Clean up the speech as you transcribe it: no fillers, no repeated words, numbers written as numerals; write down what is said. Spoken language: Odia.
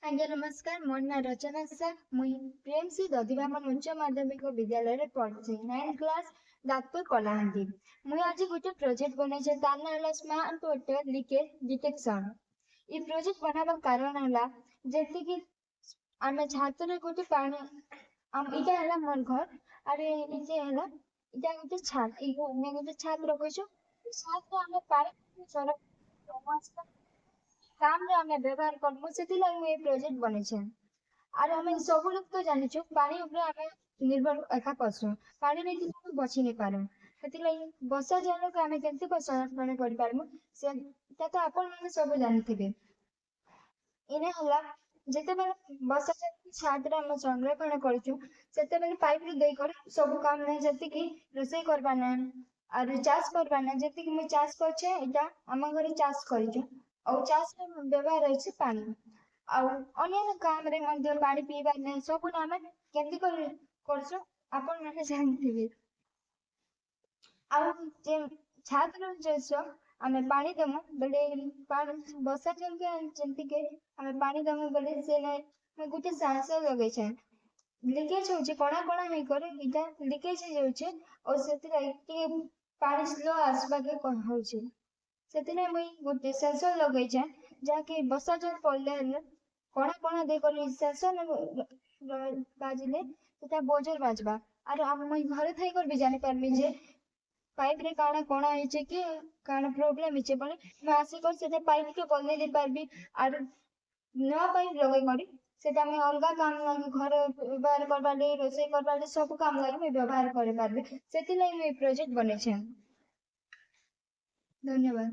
ଆଜ୍ଞା ନମସ୍କାର, ମୋ ନାଁ ରଚନା ସା ମୁଇଁ ପ୍ରେମଶ୍ରୀ ଦଧିବାମନ ଉଚ୍ଚ ମାଧ୍ୟମିକ ବିଦ୍ୟାଳୟରେ ପଢୁଛି 9th କ୍ଲାସ୍ ଦାତପୁର କଳାହାଣ୍ଡି। ମୁଇଁ ଆଜି ଗୋଟେ ପ୍ରୋଜେକ୍ଟ ବନେଇଛେ, ତାର ନାଁ ହେଲା ସ୍ମାର୍ଟ ୱାଟର ଲିକେଜ ଡିଟେକ୍ସନ। এই ପ୍ରୋଜେକ୍ଟ ବନାବାର କାରଣ ହେଲା ଯେତିକି ଆମେ ଛାତରେ ଗୋଟେ ପାଣି ଇଟା ହେଲା ମୋର ଘର ଆରେ ଇଟା ହେଲା ଇଟା ଗୋଟେ ଛାତ ଆମେ ଗୋଟେ ଛାତ ରଖିଛୁ। ଛାତରେ ଆମେ ପାଣି ସରକ କାମରେ ଆମେ ବ୍ୟବହାର କରବୁ, ସେଥିଲାଗି ମୁଁ ଏ ପ୍ରୋଜେକ୍ଟ ବନେଇଛେ। ଆର ଆମେ ସବୁ ଲୋକ ତ ଜାଣିଛୁ ପାଣି ଉପରେ ଆମେ ନିର୍ଭର ଏକା କରସୁଁ। ପାଣି ନେଇ ଆମେ ବଞ୍ଚି ନାଇଁ ପାରୁ। ସେଥିଲାଗି ବର୍ଷା ଜଳକୁ ଆମେ କେମିତି ସଂରକ୍ଷଣ କରିପାରିବୁ ସେଟା ତ ଆପଣ ମାନେ ସବୁ ଜାଣିଥିବେ। ଏଇନା ହେଲା ଯେତେବେଳେ ବର୍ଷା ଜଳ ଛାତରେ ଆମେ ସଂରକ୍ଷଣ କରୁଛୁ, ସେତେବେଳେ ପାଇପରୁ ଦେଇକରି ସବୁ କାମ ନାହିଁ, ଯେତିକି ରୋଷେଇ କରବା ନାହିଁ ଆରୁ ଚାଷ କରବା ନାହିଁ। ଯେତିକି ମୁଇଁ ଚାଷ କରୁଛେ ଏଇଟା ଆମ ଘରେ ଚାଷ କରିଛୁ ଆଉ ଚାଷରେ ବ୍ୟବହାର ହେଉଛି ପାଣି। ଆଉ ଅନ୍ୟାନ୍ୟ କାମରେ ମଧ୍ୟ ପାଣି ପିଇବାର ନାହିଁ, ସବୁ ଆମେ କେମିତି କରି କରସୁଁ ଆପଣ ମାନେ ଜାଣିଥିବେ। ଆଉ ଯେ ଛାତ୍ର ଜିନିଷ ଆମେ ପାଣି ଦେମୁ ବେଲେ ପାଣି ବର୍ଷା ଯେମିତିକି ଆମେ ପାଣି ଦେମୁ ବେଲେ ସେ ଗୋଟେ ସାହସ ଲଗେଇଛେ ଲିକେଜ ହଉଛି କଣା କଣା ହେଇକରି ଏଇଟା ଲିକେଜ ହେଇଯାଉଛି ଆଉ ସେଥିଲାଗି ଟିକେ ପାଣି ସ୍ଲୋ ଆସିବାକେ ହଉଛି। ସେଥିରେ ମୁଇଁ ଗୋଟେ ସେନ୍ସର ଲଗେଇଛେ ଯାହାକି ବର୍ଷା ଜଳ ପଡିଲେ ହେଲେ କଣା କଣା ଦେଇକରି ସେନ୍ସର ବାଜିଲେ ସେଟା ବୋଝର ବାଜବା। ଆରୁ ମୁଇଁ ଘରେ ଥାଇକରି ବି ଜାଣିପାରିବି ଯେ ପାଇପ ରେ କାଣା କଣା ହେଇଛି କି କାଣା ପ୍ରୋବ୍ଲେମ ହେଇଛି ବୋଲେ ମୁଁ ଆସିକରି ସେଟା ପାଇପ କେ ବଦଲେଇ ଦେଇ ପାରିବି। ଆରୁ ନୂଆ ପାଇପ ଲଗେଇ କରି ସେଟା ମୁଇଁ ଅଲଗା କାମ ଲାଗି ଘରେ ବ୍ୟବହାର କରବାର ଲାଗି ରୋଷେଇ କରବାର ଲାଗି ସବୁ କାମ ଲାଗି ମୁଇଁ ବ୍ୟବହାର କରିପାରିବି। ସେଥିଲାଗି ମୁଇଁ ପ୍ରୋଜେକ୍ଟ ବନେଇଛେ। ଧନ୍ୟବାଦ।